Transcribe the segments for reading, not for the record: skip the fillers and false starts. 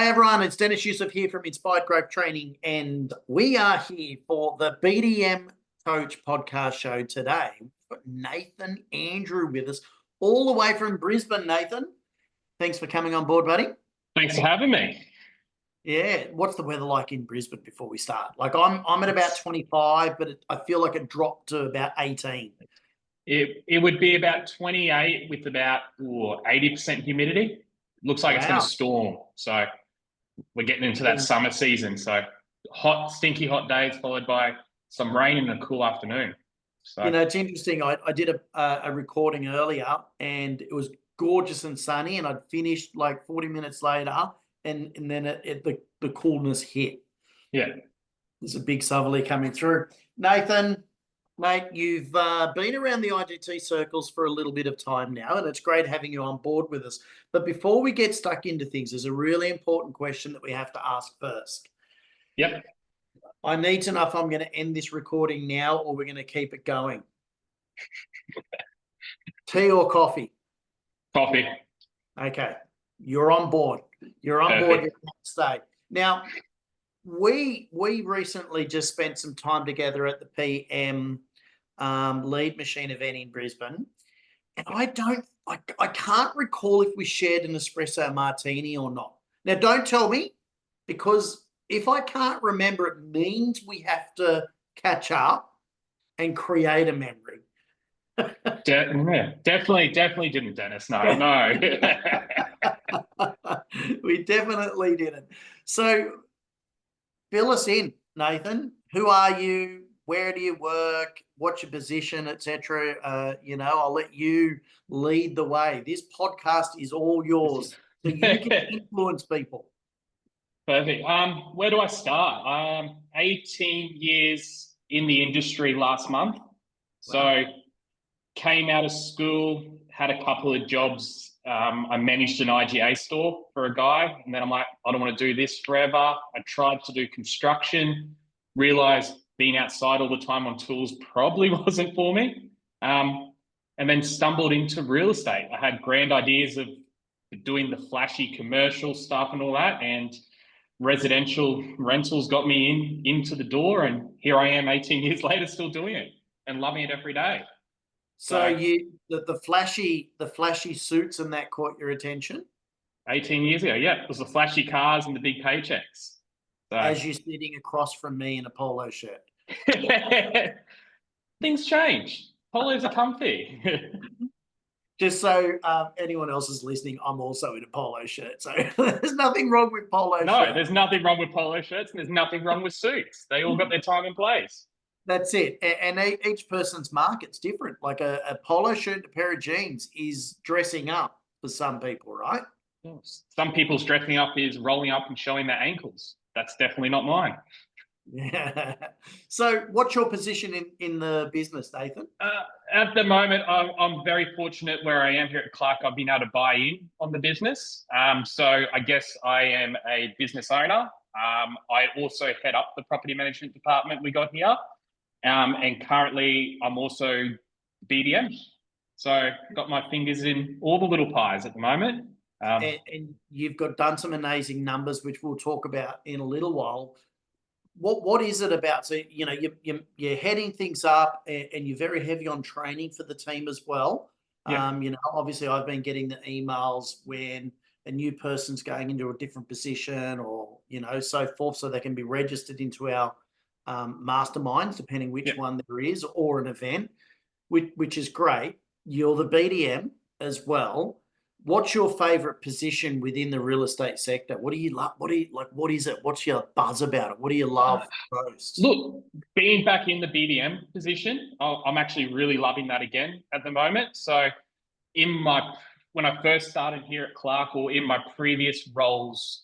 Hi everyone, it's Dennis Yusuf here from Inspired Growth Training, and we are here for the BDM Coach podcast show today. We've got Nathan Andrew with us, all the way from Brisbane. Nathan, thanks for coming on board, buddy. Thanks for having me. Yeah, what's the weather like in Brisbane before we start? Like I'm at about 25, but I feel like it dropped to about 18. It would be about 28 with about 80% humidity. Looks like It's going to storm. So we're getting into that summer season. So hot, stinky hot days followed by some rain in a cool afternoon. So it's interesting. I did a recording earlier and it was gorgeous and sunny, and I'd finished like 40 minutes later, and then the coolness hit. Yeah. There's a big southerly coming through. Nathan, mate, you've been around the IGT circles for a little bit of time now, and it's great having you on board with us. But before we get stuck into things, there's a really important question that we have to ask first. Yep. I need to know if I'm going to end this recording now or we're going to keep it going. Tea or coffee? Coffee. Okay. You're on board. You're on board. You can't stay. Now, we recently just spent some time together at the PM Lead Machine event in Brisbane, and I can't recall if we shared an espresso martini or not. Now, don't tell me, because if I can't remember, it means we have to catch up and create a memory. Definitely didn't, Dennis. No. We definitely didn't. So fill us in, Nathan. Who are you? Where do you work? What's your position, etc.? I'll let you lead the way. This podcast is all yours, so you can influence people. Perfect. Where do I start? 18 years in the industry last month. Wow. So came out of school, had a couple of jobs. I managed an IGA store for a guy, and then I'm like, I don't want to do this forever. I tried to do construction, realized being outside all the time on tools probably wasn't for me. And then stumbled into real estate. I had grand ideas of doing the flashy commercial stuff and all that, and residential rentals got me into the door, and here I am 18 years later still doing it and loving it every day. So the flashy suits and that caught your attention? 18 years ago, yeah. It was the flashy cars and the big paychecks. So, as you're sitting across from me in a polo shirt. Things change. Polos are comfy. Just so anyone else is listening, I'm also in a polo shirt. So there's nothing wrong with polo shirts. No, there's nothing wrong with polo shirts, and there's nothing wrong with suits. They all got their time and place. That's it. And each person's market's different. Like a polo shirt and a pair of jeans is dressing up for some people, right? Some people's dressing up is rolling up and showing their ankles. That's definitely not mine. Yeah. So what's your position in the business, Nathan? At the moment, I'm very fortunate where I am here at Clark. I've been able to buy in on the business. So I guess I am a business owner. I also head up the property management department we got here. And currently I'm also BDM. So got my fingers in all the little pies at the moment. And you've done some amazing numbers, which we'll talk about in a little while. What is it about? So, you're heading things up, and you're very heavy on training for the team as well. Yeah. Obviously I've been getting the emails when a new person's going into a different position or, so forth, so they can be registered into our masterminds, depending which one there is, or an event, which is great. You're the BDM as well. What's your favorite position within the real estate sector? What do you love? What is it? What's your buzz about it? What do you love most? Look, being back in the BDM position, I'm actually really loving that again at the moment. So when I first started here at Clark, or in my previous roles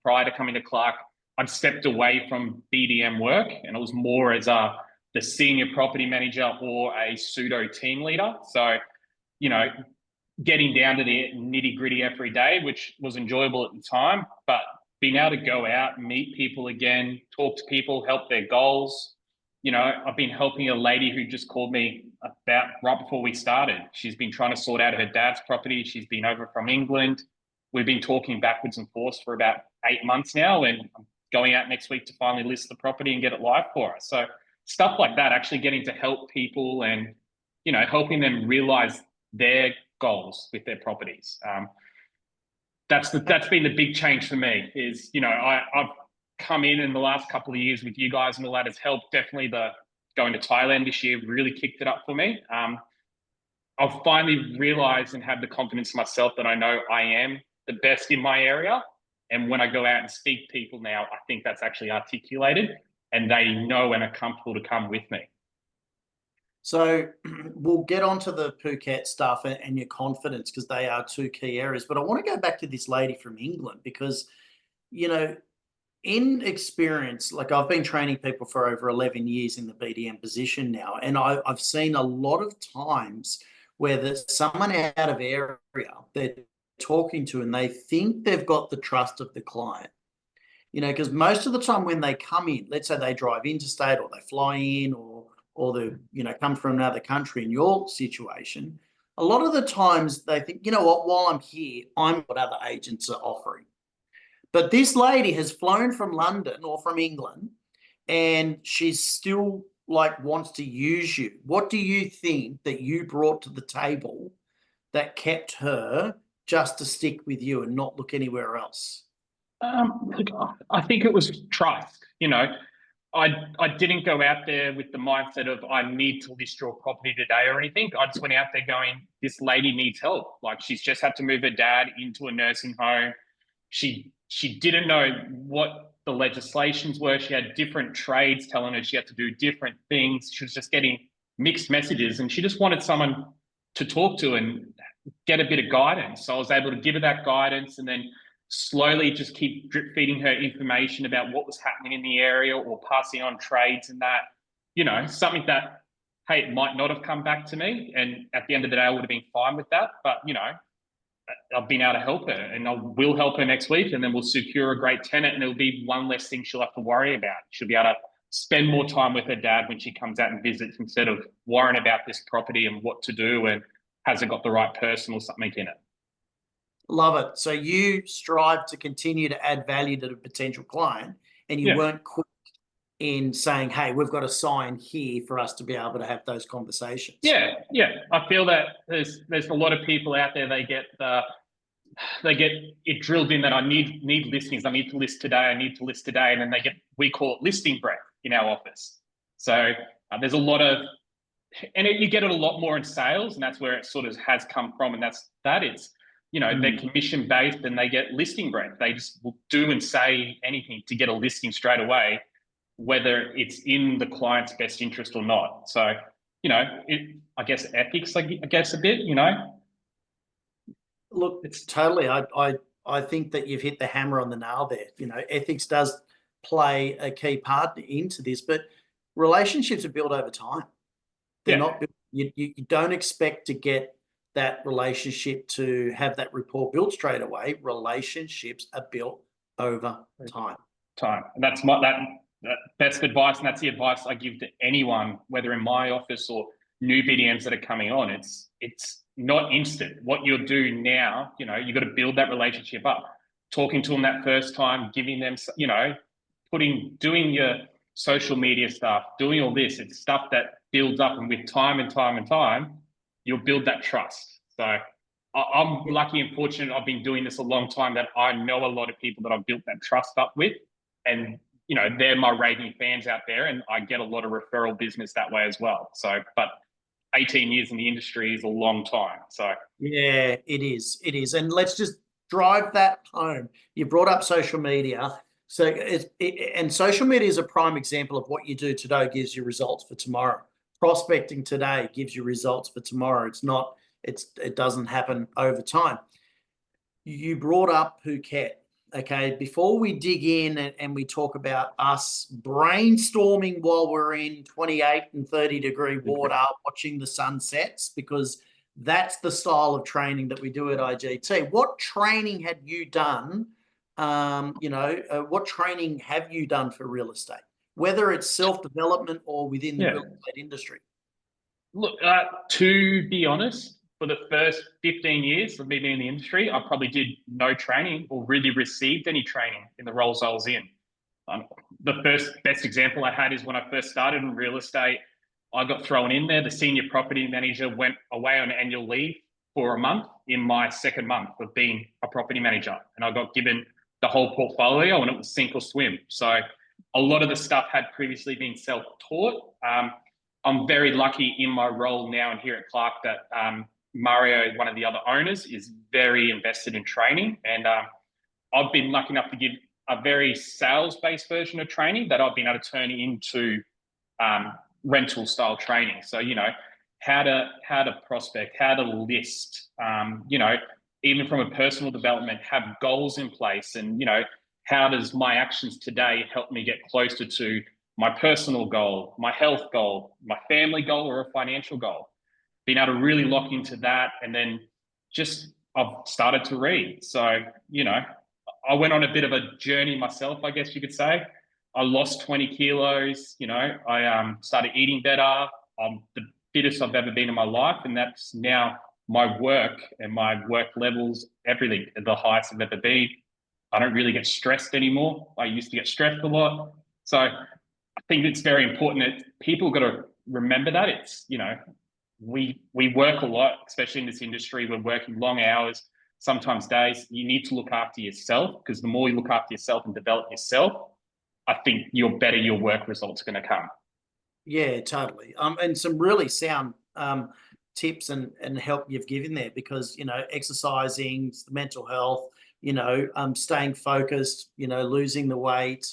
prior to coming to Clark, I'd stepped away from BDM work, and it was more as the senior property manager or a pseudo team leader. So, getting down to the nitty gritty every day, which was enjoyable at the time, but being able to go out and meet people again, talk to people, help their goals. I've been helping a lady who just called me about right before we started. She's been trying to sort out her dad's property. She's been over from England. we've been talking backwards and forwards for about 8 months now, and I'm going out next week to finally list the property and get it live for us. So stuff like that, actually getting to help people and, helping them realize their goals with their properties. That's been the big change for me is, I've come in the last couple of years with you guys and all that has helped. Definitely the going to Thailand this year really kicked it up for me. I've finally realized and have the confidence in myself that I know I am the best in my area. And when I go out and speak to people now, I think that's actually articulated and they know and are comfortable to come with me. So we'll get onto the Phuket stuff and your confidence because they are two key areas. But I want to go back to this lady from England because, in experience, like I've been training people for over 11 years in the BDM position now, and I've seen a lot of times where there's someone out of area they're talking to and they think they've got the trust of the client. Because most of the time when they come in, let's say they drive interstate or they fly in or they come from another country in your situation, a lot of the times they think, you know what, while I'm here, I'm what other agents are offering. But this lady has flown from London or from England and she's still wants to use you. What do you think that you brought to the table that kept her just to stick with you and not look anywhere else? I think it was trust. I didn't go out there with the mindset of I need to list your property today or anything. I just went out there going, this lady needs help. Like she's just had to move her dad into a nursing home. She didn't know what the legislations were. She had different trades telling her she had to do different things. She was just getting mixed messages and she just wanted someone to talk to and get a bit of guidance. So I was able to give her that guidance and then slowly just keep drip feeding her information about what was happening in the area or passing on trades and that, something that, hey, it might not have come back to me. And at the end of the day, I would have been fine with that. But, I've been able to help her and I will help her next week and then we'll secure a great tenant and it'll be one less thing she'll have to worry about. She'll be able to spend more time with her dad when she comes out and visits instead of worrying about this property and what to do and has it got the right person or something in it. Love it. So you strive to continue to add value to the potential client and you weren't quick in saying, hey, we've got a sign here for us to be able to have those conversations. Yeah. I feel that there's a lot of people out there, they get it drilled in that I need listings. I need to list today. I need to list today. And then we call it listing breath in our office. So there's a lot of, and you get it a lot more in sales and that's where it sort of has come from. And it's, they're commission based and they get listing breath. They just will do and say anything to get a listing straight away, whether it's in the client's best interest or not. So, I guess ethics, a bit, Look, it's totally, I think that you've hit the hammer on the nail there. Ethics does play a key part into this, but relationships are built over time. They're not built, you don't expect to get that relationship to have that rapport built straight away. Relationships are built over time. And that's that best advice, and that's the advice I give to anyone, whether in my office or new BDMs that are coming on. It's not instant. What you'll do now, you got to build that relationship up. Talking to them that first time, giving them, doing your social media stuff, doing all this. It's stuff that builds up, and with time and time and time, you'll build that trust. So I'm lucky and fortunate. I've been doing this a long time that I know a lot of people that I've built that trust up with, and they're my raving fans out there, and I get a lot of referral business that way as well. So, but 18 years in the industry is a long time. So yeah, it is. And let's just drive that home. You brought up social media. So and social media is a prime example of what you do today gives you results for tomorrow. Prospecting today gives you results for tomorrow. It doesn't happen over time. You brought up Phuket. Okay, before we dig in and we talk about us brainstorming while we're in 28 and 30-degree water, watching the sunsets, because that's the style of training that we do at IGT. What training had you done? What training have you done for real estate, whether it's self-development or within the real estate industry? Look, to be honest, for the first 15 years of me being in the industry, I probably did no training or really received any training in the roles I was in. The first best example I had is when I first started in real estate, I got thrown in there. The senior property manager went away on annual leave for a month in my second month of being a property manager. And I got given the whole portfolio and it was sink or swim. So a lot of the stuff had previously been self-taught. I'm very lucky in my role now and here at Clark that Mario, one of the other owners, is very invested in training. And I've been lucky enough to give a very sales-based version of training that I've been able to turn into rental style training. So, you know, how to prospect, how to list, you know, even from a personal development, have goals in place. And, you know, how does my actions today help me get closer to my personal goal, my health goal, my family goal, or a financial goal? Being able to really lock into that. And then just I've started to read. So, you know, I went on a bit of a journey myself, I guess you could say. I lost 20 kilos, you know, I started eating better. I'm the fittest I've ever been in my life. And that's now my work and my work levels, everything at the highest I've ever been. I don't really get stressed anymore. I used to get stressed a lot. So I think it's very important that people got to remember that. It's, you know, we work a lot, especially in this industry. We're working long hours, sometimes days. You need to look after yourself, because the more you look after yourself and develop yourself, I think your better your work results are going to come. Yeah, totally. And some really sound tips and help you've given there, because, you know, exercising, the mental health, you know, staying focused, you know, losing the weight,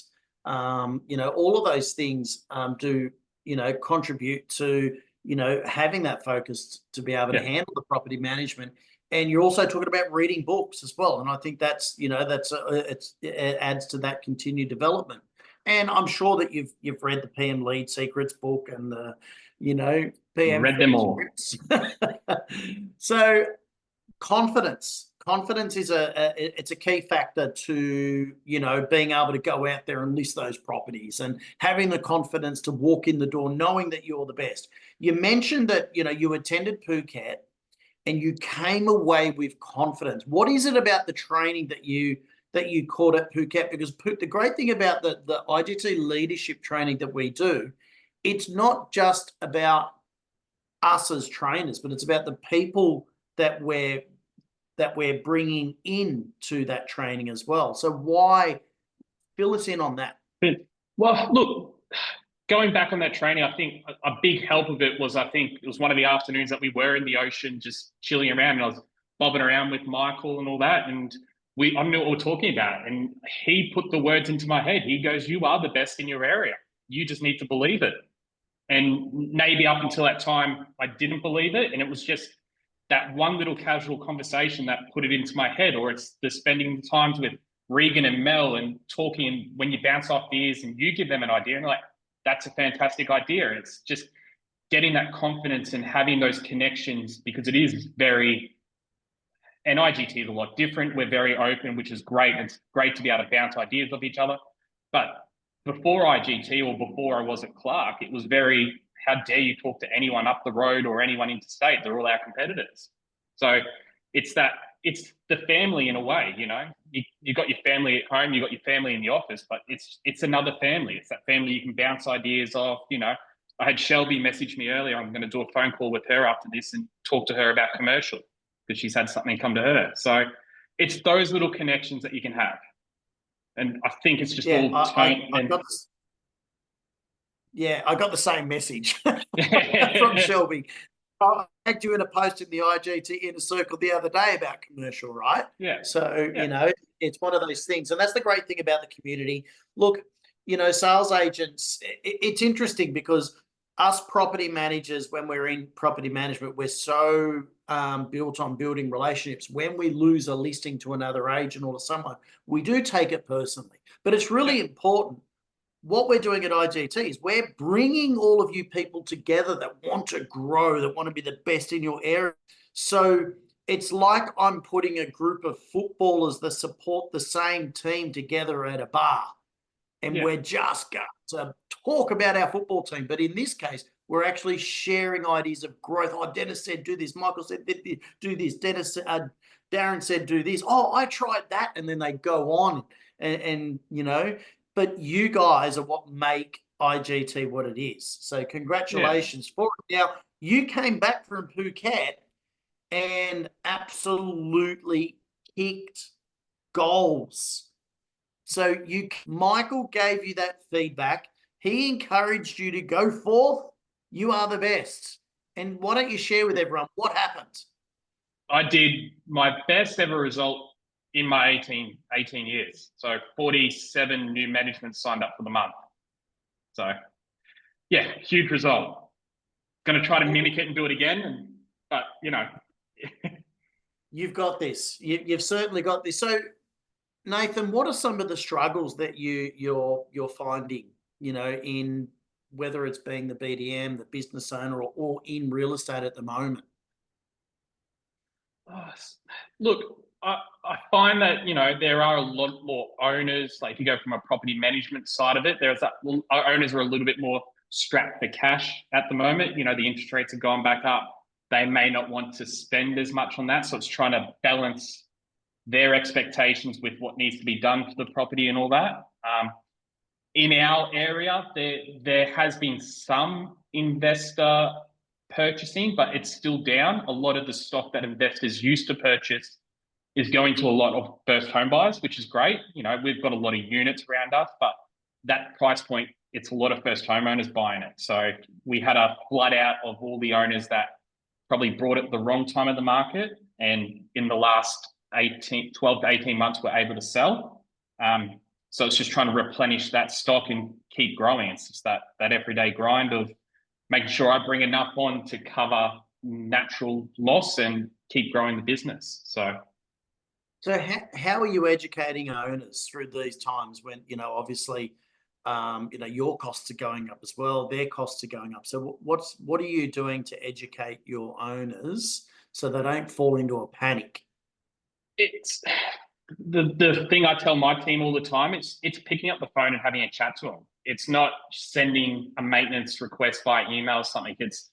you know, all of those things do, you know, contribute to, you know, having that focus to be able to handle the property management. And you're also talking about reading books as well. And I think that's, you know, it adds to that continued development. And I'm sure that you've read the PM Lead Secrets book and the, you know, PM read them all. So confidence is it's a key factor to, you know, being able to go out there and list those properties and having the confidence to walk in the door knowing that you're the best. You mentioned that, you know, you attended Phuket and you came away with confidence. What is it about the training that you caught at Phuket? Because the great thing about the IGT leadership training that we do, it's not just about us as trainers, but it's about the people that we're bringing in to that training as well. So why, fill us in on that? Well, look, going back on that training, I think a big help of it was, I think it was one of the afternoons that we were in the ocean just chilling around, and I was bobbing around with Michael and all that, and I knew what we were talking about. And he put the words into my head. He goes, "You are the best in your area. You just need to believe it." And maybe up until that time, I didn't believe it. And it was just that one little casual conversation that put it into my head. Or it's the spending times with Regan and Mel and talking, and when you bounce off the ears and you give them an idea and like, that's a fantastic idea. And it's just getting that confidence and having those connections, because it is very, and IGT is a lot different. We're very open, which is great. It's great to be able to bounce ideas off each other. But before IGT, or before I was at Clark, it was very, how dare you talk to anyone up the road or anyone interstate? They're all our competitors. So it's the family in a way, you know. You got your family at home, you got your family in the office, but it's another family. It's that family you can bounce ideas off, you know. I had Shelby message me earlier. I'm going to do a phone call with her after this and talk to her about commercial, because she's had something come to her. So it's those little connections that you can have. And I think it's just all I got the same message from Shelby. I had you in a post in the IGT Inner Circle the other day about commercial, right? Yeah. So, you know, it's one of those things. And that's the great thing about the community. Look, you know, sales agents, it's interesting because us property managers, when we're in property management, we're so built on building relationships. When we lose a listing to another agent or to someone, we do take it personally. But it's really important. What we're doing at IGT is we're bringing all of you people together that want to grow, that want to be the best in your area. So it's like I'm putting a group of footballers that support the same team together at a bar. And we're just going talk about our football team. But in this case, we're actually sharing ideas of growth. Oh, Dennis said do this. Michael said do this. Darren said do this. Oh, I tried that, and then they go on and you know. But you guys are what make IGT what it is. So congratulations for it. Now you came back from Phuket and absolutely kicked goals. So Michael gave you that feedback. He encouraged you to go forth. You are the best. And why don't you share with everyone what happened? I did my best ever result in my 18 years. So 47 new management signed up for the month. So yeah, huge result. Going to try to mimic it and do it again. But, you know. You've got this. You've certainly got this. So, Nathan, what are some of the struggles that you're finding, you know, in whether it's being the BDM, the business owner, or in real estate at the moment? Look, I find that, you know, there are a lot more owners. Like if you go from a property management side of it, our owners are a little bit more strapped for cash at the moment. You know, the interest rates have gone back up. They may not want to spend as much on that. So it's trying to balance their expectations with what needs to be done for the property and all that. In our area, there has been some investor purchasing, but it's still down. A lot of the stock that investors used to purchase is going to a lot of first home buyers, which is great. You know, we've got a lot of units around us, but that price point, it's a lot of first homeowners buying it. So we had a flood out of all the owners that probably brought it the wrong time of the market. And in the last 12 to 18 months, we're able to sell. So it's just trying to replenish that stock and keep growing. It's just that everyday grind of making sure I bring enough on to cover natural loss and keep growing the business. So how are you educating owners through these times when, you know, obviously, you know, your costs are going up as well, their costs are going up. So what are you doing to educate your owners so they don't fall into a panic? It's the thing I tell my team all the time. It's picking up the phone and having a chat to them. It's not sending a maintenance request by email or something. It's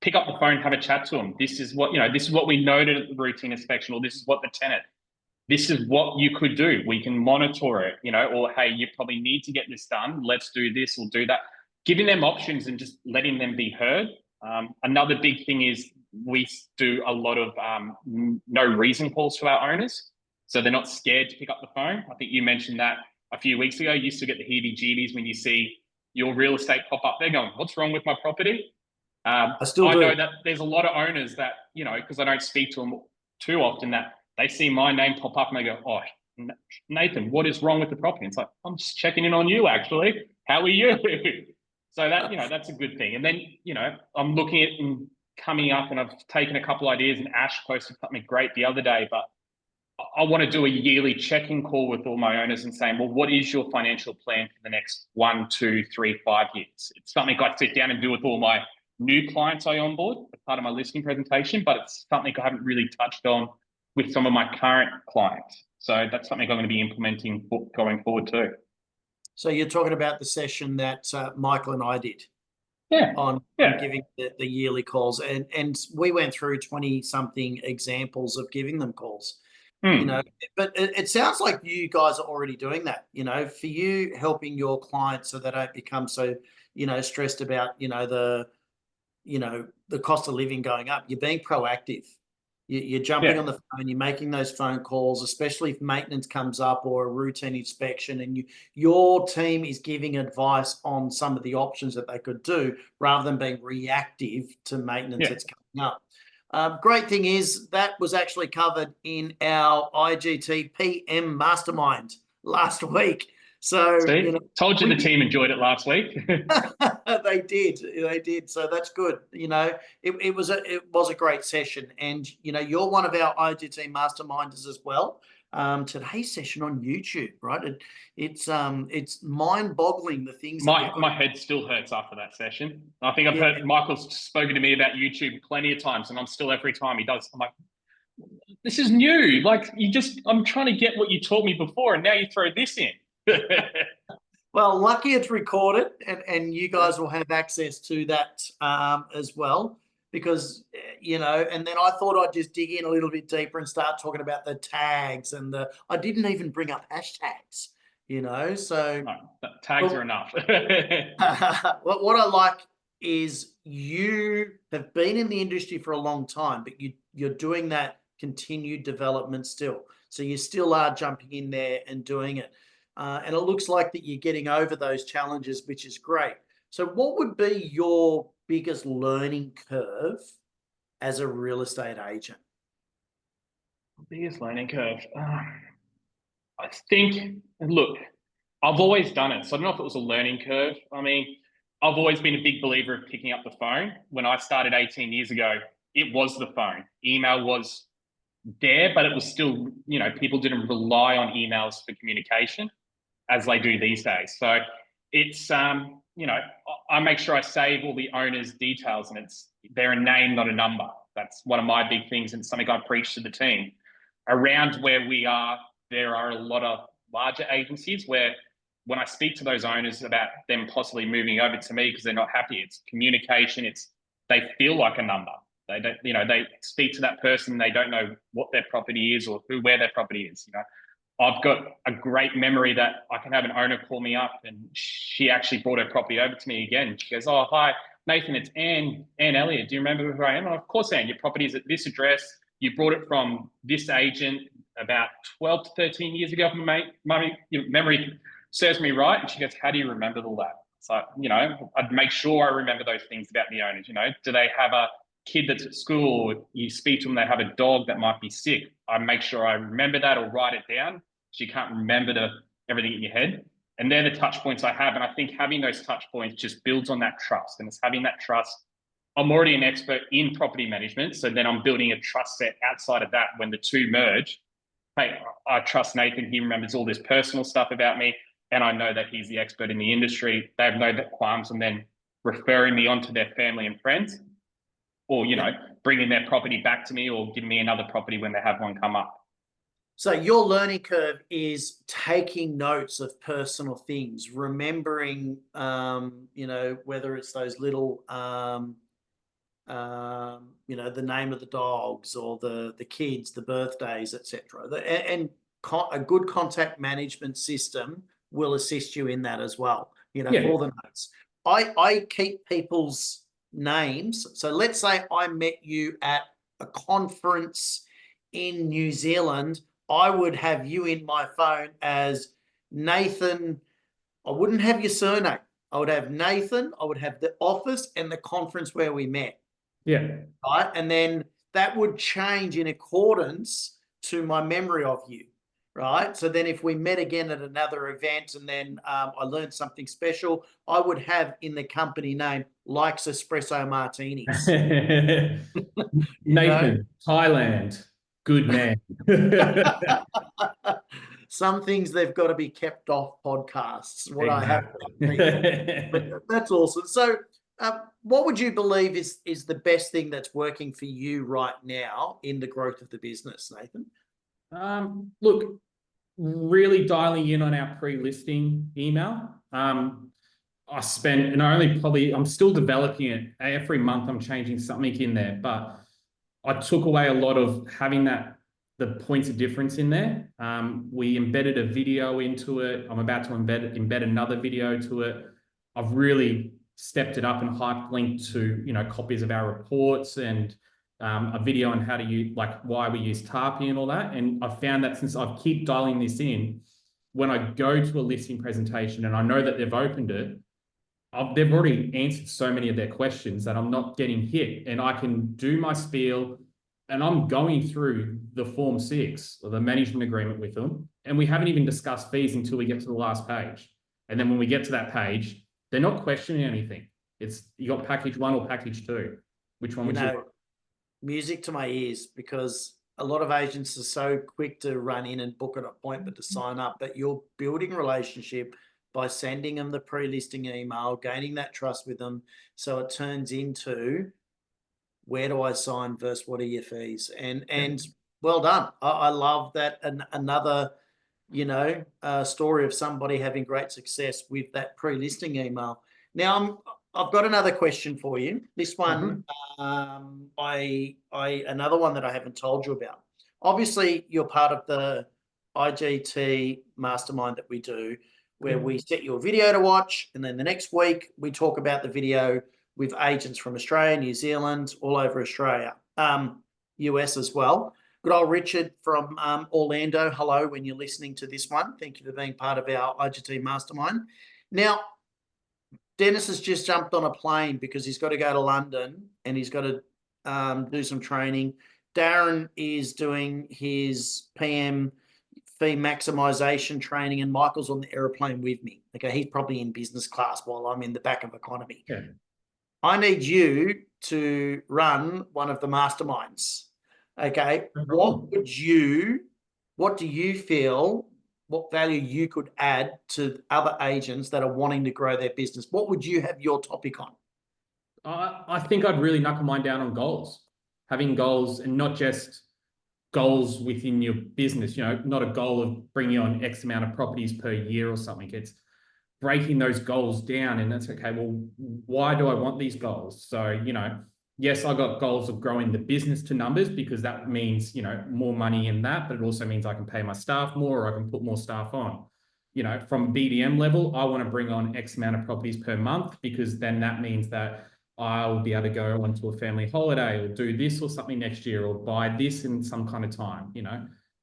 pick up the phone, have a chat to them. This is what, you know, this is what we noted at the routine inspection, or this is what the tenant, this is what you could do. We can monitor it, you know, or hey, you probably need to get this done. Let's do this or do that. Giving them options and just letting them be heard. Another big thing is we do a lot of no reason calls to our owners. So they're not scared to pick up the phone. I think you mentioned that a few weeks ago. You used to get the heebie-jeebies when you see your real estate pop up. They're going, what's wrong with my property? I know that there's a lot of owners that, you know, because I don't speak to them too often, that they see my name pop up and they go, oh, Nathan, what is wrong with the property? It's like, I'm just checking in on you, actually. How are you? So that, you know, that's a good thing. And then, you know, I'm looking at and coming up, and I've taken a couple ideas, and Ash posted something great the other day, but I want to do a yearly check-in call with all my owners and saying, well, what is your financial plan for the next 1, 2, 3, 5 years? It's something I sit down and do with all my new clients I onboard as part of my listing presentation, but it's something I haven't really touched on with some of my current clients. So that's something I'm going to be implementing going forward too. So you're talking about the session that Michael and I did. On giving the yearly calls, and we went through 20-something examples of giving them calls. You know, but it sounds like you guys are already doing that, you know, for you helping your clients so they don't become so, you know, stressed about, you know, the cost of living going up. You're being proactive. You're jumping on the phone, you're making those phone calls, especially if maintenance comes up or a routine inspection, and your team is giving advice on some of the options that they could do rather than being reactive to maintenance that's coming up. Great thing is that was actually covered in our IGT PM Mastermind last week. So, you know, told you the team enjoyed it last week. They did. So that's good. You know, it was a great session, and you know, you're one of our IGT masterminders as well. Today's session on YouTube, right? It's mind-boggling the things. My head still hurts after that session. I think I've heard Michael's spoken to me about YouTube plenty of times, and I'm still, every time he does, I'm like, this is new. Like I'm trying to get what you taught me before, and now you throw this in. Well, lucky it's recorded, and you guys will have access to that as well. Because you know, and then I thought I'd just dig in a little bit deeper and start talking about the tags and the. I didn't even bring up hashtags, you know. So No, tags are enough. what I like is you have been in the industry for a long time, but you're doing that continued development still. So you still are jumping in there and doing it. And it looks like that you're getting over those challenges, which is great. So what would be your biggest learning curve as a real estate agent? Biggest learning curve. I think, look, I've always done it. So I don't know if it was a learning curve. I mean, I've always been a big believer of picking up the phone. When I started 18 years ago, it was the phone. Email was there, but it was still, you know, people didn't rely on emails for communication as they do these days. So it's, you know, I make sure I save all the owner's details, and they're a name, not a number. That's one of my big things, and something I preach to the team. Around where we are, there are a lot of larger agencies where when I speak to those owners about them possibly moving over to me because they're not happy, it's communication. They feel like a number. They don't, you know, they speak to that person, they don't know what their property is or where their property is. You know, I've got a great memory that I can have an owner call me up, and she actually brought her property over to me again. She goes, "Oh, hi, Nathan, it's Anne Elliott. Do you remember who I am?" And of course, Anne, your property is at this address. You brought it from this agent about 12 to 13 years ago, if your memory serves me right. And she goes, "How do you remember all that?" So, you know, I'd make sure I remember those things about the owners. You know, do they have a kid that's at school? Or you speak to them, they have a dog that might be sick. I make sure I remember that or write it down. So you can't remember everything in your head. And they're the touch points I have. And I think having those touch points just builds on that trust. And it's having that trust. I'm already an expert in property management. So then I'm building a trust set outside of that. When the two merge, hey, I trust Nathan. He remembers all this personal stuff about me, and I know that he's the expert in the industry. They have no qualms and then referring me on to their family and friends, or, you know, bringing their property back to me or giving me another property when they have one come up. So your learning curve is taking notes of personal things, remembering, you know, whether it's those little, you know, the name of the dogs or the kids, the birthdays, etc. And a good contact management system will assist you in that as well. You know, for the notes. I keep people's names. So let's say I met you at a conference in New Zealand. I would have you in my phone as Nathan. I wouldn't have your surname. I would have Nathan. I would have the office and the conference where we met. Yeah. Right. And then that would change in accordance to my memory of you. Right. So then if we met again at another event and then I learned something special, I would have in the company name likes espresso martinis. Nathan, Thailand, good man. Some things they've got to be kept off podcasts. What exactly. I have, but that's awesome. So, what would you believe is the best thing that's working for you right now in the growth of the business, Nathan? Look, really dialing in on our pre-listing email. I spent, and I'm still developing it. Every month I'm changing something in there, but I took away a lot of having the points of difference in there. We embedded a video into it. I'm about to embed another video to it. I've really stepped it up and hyperlinked to, you know, copies of our reports and a video on how to use, like, why we use Tarpy and all that. And I've found that since I've keep dialing this in, when I go to a listing presentation and I know that they've opened it, they've already answered so many of their questions that I'm not getting hit, and I can do my spiel, and I'm going through the Form 6 or the management agreement with them, and we haven't even discussed fees until we get to the last page. And then when we get to that page, they're not questioning anything. It's, you got package 1 or package 2. Which one would you want? Music to my ears, because a lot of agents are so quick to run in and book an appointment to sign up, but you're building relationship by sending them the pre-listing email, gaining that trust with them. So it turns into, where do I sign versus what are your fees? And well done. I love that. And another a story of somebody having great success with that pre-listing email. Now, I've got another question for you. This one, another one that I haven't told you about. Obviously, you're part of the IGT mastermind that we do, where we set you a video to watch, and then the next week we talk about the video with agents from Australia, New Zealand, all over Australia, US as well. Good old Richard from Orlando. Hello, when you're listening to this one. Thank you for being part of our IGT mastermind. Now, Dennis has just jumped on a plane because he's got to go to London and he's got to do some training. Darren is doing his PM fee maximization training, and Michael's on the aeroplane with me. Okay, he's probably in business class while I'm in the back of economy. Yeah. I need you to run one of the masterminds. Okay, what do you feel, what value you could add to other agents that are wanting to grow their business? What would you have your topic on? I think I'd really knuckle mine down on goals, having goals, and not just goals within your business, not a goal of bringing on X amount of properties per year or something. It's breaking those goals down, and that's okay. Well, why do I want these goals? So, yes, I got goals of growing the business to numbers, because that means, more money in that, but it also means I can pay my staff more, or I can put more staff on. From BDM level, I want to bring on X amount of properties per month, because then that means that I'll be able to go onto a family holiday or do this or something next year, or buy this in some kind of time,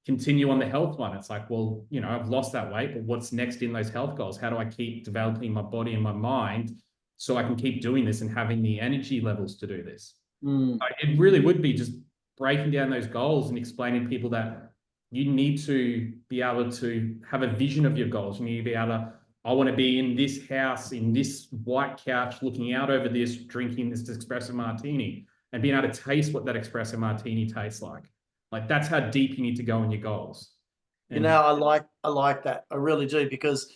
continue on the health one. It's like, well, I've lost that weight, but what's next in those health goals? How do I keep developing my body and my mind so I can keep doing this and having the energy levels to do this? It really would be just breaking down those goals and explaining to people that you need to be able to have a vision of your goals. You need to be able to, I want to be in this house, in this white couch, looking out over this, drinking this espresso martini, and being able to taste what that espresso martini tastes like. Like, that's how deep you need to go in your goals. And, I like that. I really do, because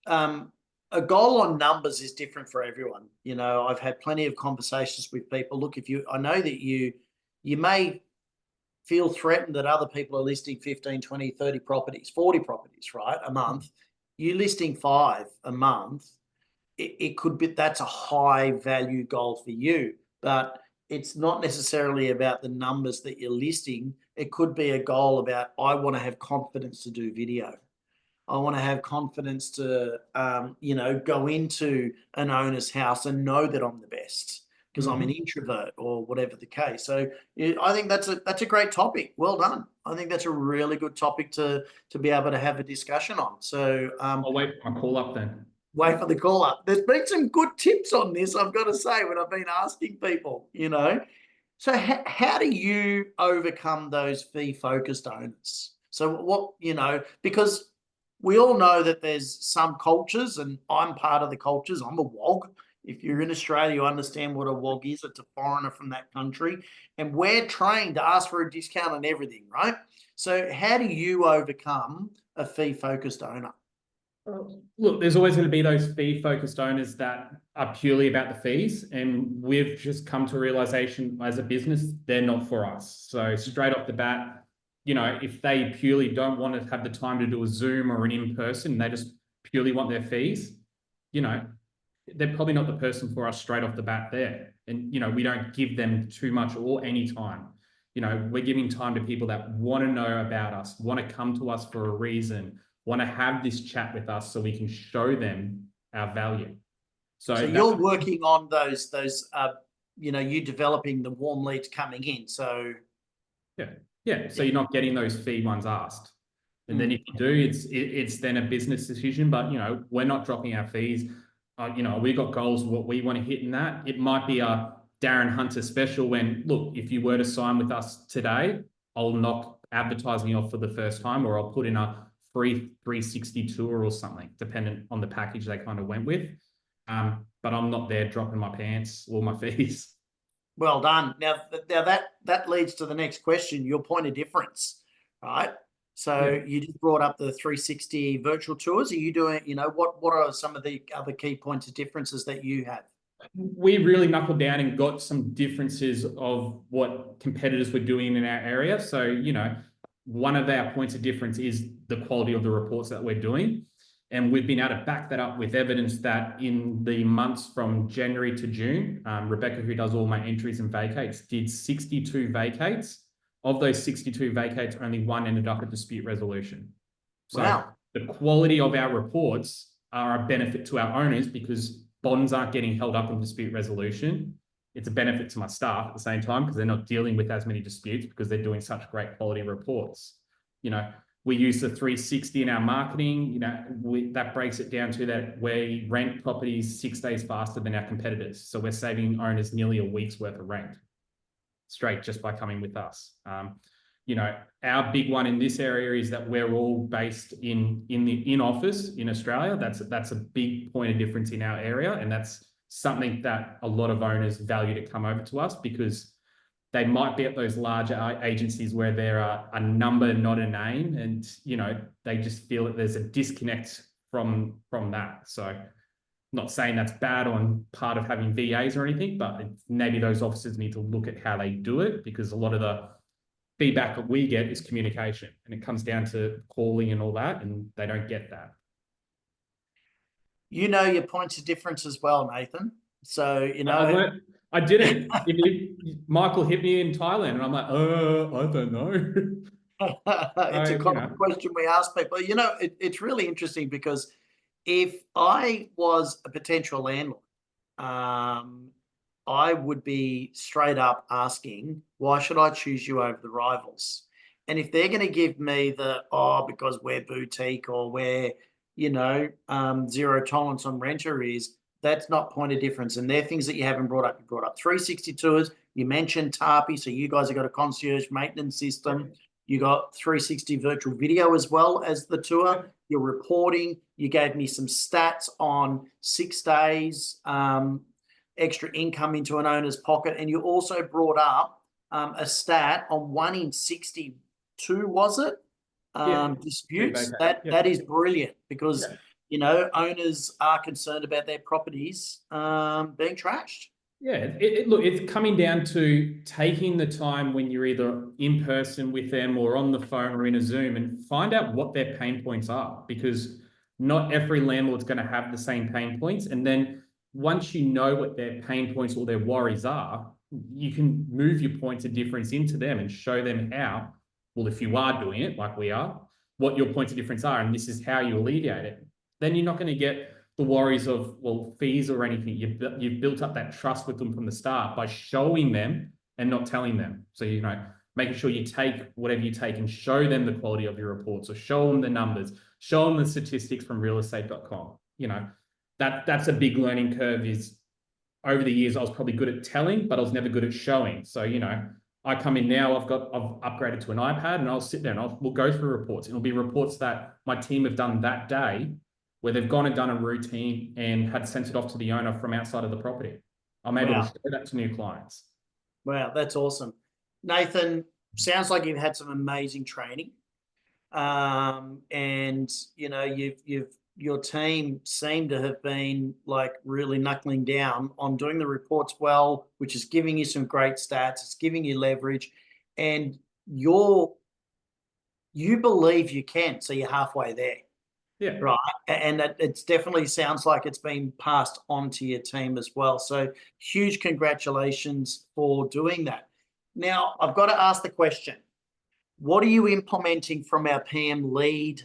a goal on numbers is different for everyone. I've had plenty of conversations with people. Look, I know that you may feel threatened that other people are listing 15, 20, 30 properties, 40 properties, right, a month. You listing 5 a month, it could be, that's a high value goal for you, but it's not necessarily about the numbers that you're listing. It could be a goal about, I want to have confidence to do video. I want to have confidence to, go into an owner's house and know that I'm the best, because I'm an introvert, or whatever the case. So I think that's a great topic. Well done. I think that's a really good topic to be able to have a discussion on. So I'll wait for my call up then. Wait for the call up. There's been some good tips on this, I've got to say, when I've been asking people, So how do you overcome those fee-focused owners? So because we all know that there's some cultures, and I'm part of the cultures. I'm a WOG. If you're in Australia, you understand what a WOG is. It's a foreigner from that country. And we're trained to ask for a discount on everything, right? So how do you overcome a fee-focused owner? Look, there's always going to be those fee-focused owners that are purely about the fees, and we've just come to a realization as a business, they're not for us. So straight off the bat, if they purely don't want to have the time to do a Zoom or an in-person, they just purely want their fees, they're probably not the person for us straight off the bat there. And, we don't give them too much or any time. We're giving time to people that want to know about us, want to come to us for a reason, want to have this chat with us so we can show them our value. So you're working on those, you developing the warm leads coming in. So yeah. So you're not getting those fee ones asked. And then if you do, it's then a business decision, but we're not dropping our fees. We've got goals, what we want to hit in that. It might be a Darren Hunter special when, look, if you were to sign with us today, I'll knock advertising off for the first time, or I'll put in a free 360 tour or something, dependent on the package they kind of went with. But I'm not there dropping my pants or my fees. Well done. Now that leads to the next question, your point of difference, right? So you just brought up the 360 virtual tours. Are you doing, what are some of the other key points of differences that you have? We really knuckled down and got some differences of what competitors were doing in our area. So, one of our points of difference is the quality of the reports that we're doing. And we've been able to back that up with evidence that in the months from January to June, Rebecca, who does all my entries and vacates, did 62 vacates. Of those 62 vacates, only one ended up at dispute resolution. So Wow. the quality of our reports are a benefit to our owners because bonds aren't getting held up in dispute resolution. It's a benefit to my staff at the same time because they're not dealing with as many disputes because they're doing such great quality reports. You know, we use the 360 in our marketing. You know, that breaks it down to that we rent properties 6 days faster than our competitors. So we're saving owners nearly a week's worth of rent straight just by coming with us. You know, our big one in this area is that we're all based in office in Australia. That's a big point of difference in our area, and that's something that a lot of owners value to come over to us because they might be at those larger agencies where they're a number, not a name, and you know they just feel that there's a disconnect from that. So, not saying that's bad on part of having VAs or anything, but maybe those officers need to look at how they do it because a lot of the feedback that we get is communication and it comes down to calling and all that, and they don't get that. You know your points of difference as well, Nathan. So, you know. I didn't. Michael hit me in Thailand and I'm like, I don't know. It's a common question we ask people. You know, it's really interesting because if I was a potential landlord, I would be straight up asking, why should I choose you over the rivals? And if they're going to give me because we're boutique or we're, you know, zero tolerance on rent arrears, that's not point of difference. And they're things that you haven't brought up. You brought up 360 tours. You mentioned Tarpy. So you guys have got a concierge maintenance system. You got 360 virtual video as well as the tour. You're reporting. You gave me some stats on 6 days, extra income into an owner's pocket. And you also brought up a stat on 1 in 62, was it? Disputes. That is brilliant because, you know, owners are concerned about their properties being trashed. Yeah, look, it's coming down to taking the time when you're either in person with them or on the phone or in a Zoom and find out what their pain points are because not every landlord's going to have the same pain points. And then once you know what their pain points or their worries are, you can move your points of difference into them and show them how, well, if you are doing it like we are, what your points of difference are, and this is how you alleviate it. Then you're not going to get the worries of, well, fees or anything. You've built up that trust with them from the start by showing them and not telling them. So, you know, making sure you take whatever you take and show them the quality of your reports or show them the numbers, show them the statistics from realestate.com. You know, that's a big learning curve is over the years, I was probably good at telling, but I was never good at showing. So, you know, I come in now, I've upgraded to an iPad and I'll sit there and we'll go through reports. It'll be reports that my team have done that day where they've gone and done a routine and had sent it off to the owner from outside of the property. I'm able to show that to new clients. Wow, that's awesome. Nathan, sounds like you've had some amazing training. And, you know, your team seem to have been like really knuckling down on doing the reports well, which is giving you some great stats. It's giving you leverage and you believe you can. So you're halfway there. Yeah. Right. And it definitely sounds like it's been passed on to your team as well. So huge congratulations for doing that. Now, I've got to ask the question, what are you implementing from our PM lead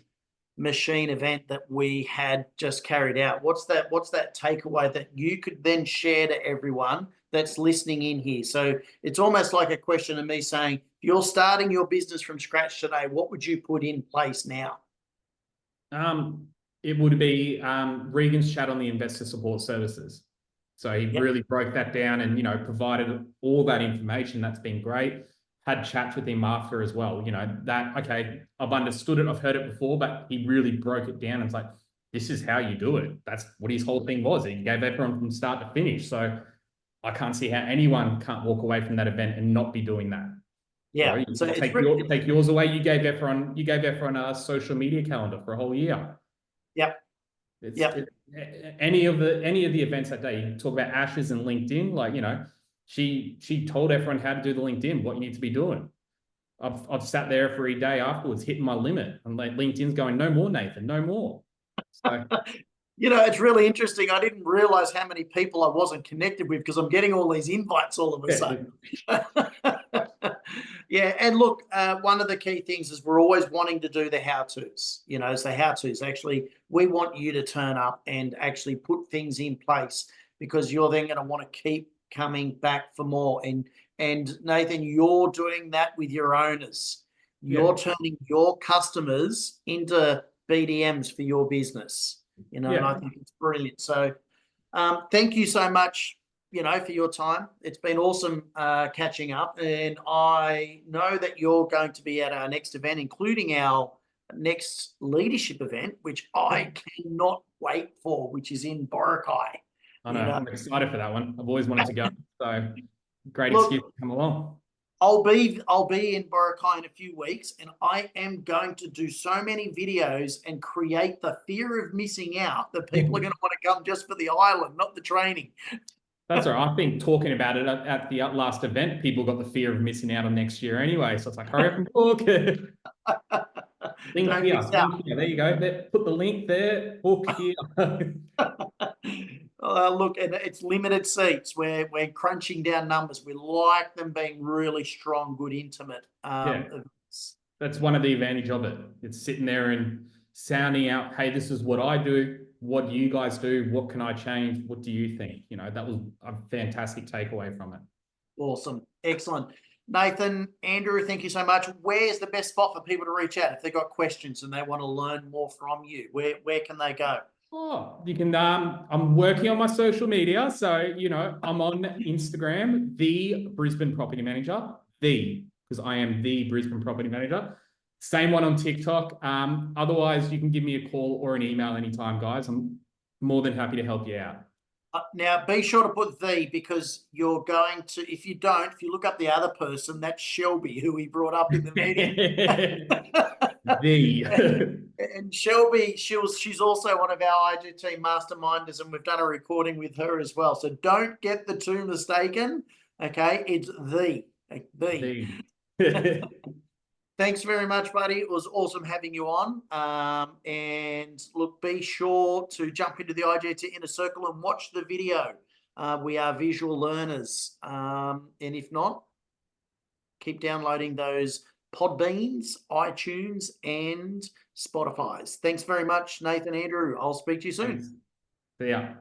machine event that we had just carried out? What's that takeaway that you could then share to everyone that's listening in here? So it's almost like a question of me saying, if you're starting your business from scratch today, what would you put in place now? It would be Regan's chat on the investor support services. So he really broke that down and, you know, provided all that information. That's been great. Had chats with him after as well. You know, okay, I've understood it. I've heard it before, but he really broke it down. And it's like, this is how you do it. That's what his whole thing was. He gave everyone from start to finish. So I can't see how anyone can't walk away from that event and not be doing that. Yeah. So take yours away. You gave everyone a social media calendar for a whole year. Yep. Any of the events that day, you talk about Ashes and LinkedIn, like, you know, she told everyone how to do the LinkedIn, what you need to be doing. I've sat there every day afterwards, hitting my limit, and like LinkedIn's going, no more, Nathan, no more. So You know, it's really interesting. I didn't realize how many people I wasn't connected with because I'm getting all these invites all of a sudden. Yeah, and look, one of the key things is we're always wanting to do the how-tos. You know, so how-tos. Actually, we want you to turn up and actually put things in place because you're then going to want to keep coming back for more. And Nathan, you're doing that with your owners. You're turning your customers into BDMs for your business. You know, and I think it's brilliant. So thank you so much, you know, for your time. It's been awesome catching up. And I know that you're going to be at our next event, including our next leadership event, which I cannot wait for, which is in Boracay. I know, I'm excited for that one. I've always wanted to go. So great Look, excuse to come along. I'll be in Boracay in a few weeks, and I am going to do so many videos and create the fear of missing out that people are going to want to come just for the island, not the training. That's all right. I think talking about it at the last event, people got the fear of missing out on next year anyway. So it's like, hurry up and book. Link here. There you go. Put the link there. Book here. Look, and it's limited seats. We're crunching down numbers. We like them being really strong, good, intimate. Events. That's one of the advantage of it. It's sitting there and sounding out, hey, this is what I do. What do you guys do? What can I change? What do you think? You know, that was a fantastic takeaway from it. Awesome. Excellent. Nathan, Andrew, thank you so much. Where's the best spot for people to reach out if they've got questions and they want to learn more from you? Where can they go? Oh, you can, I'm working on my social media. So, you know, I'm on Instagram, the Brisbane Property Manager, because I am the Brisbane Property Manager. Same one on TikTok. Otherwise, you can give me a call or an email anytime, guys. I'm more than happy to help you out. Now, be sure to put the, because you're going to, if you look up the other person, that's Shelby, who we brought up in the meeting. And Shelby, she's also one of our IGT masterminders, and we've done a recording with her as well. So don't get the two mistaken. Okay, it's the. Thanks very much, buddy. It was awesome having you on. And look, be sure to jump into the IGT Inner Circle and watch the video. We are visual learners. And if not, keep downloading those Podbeans, iTunes, and Spotify's. Thanks very much, Nathan, Andrew. I'll speak to you soon. Thanks. See ya.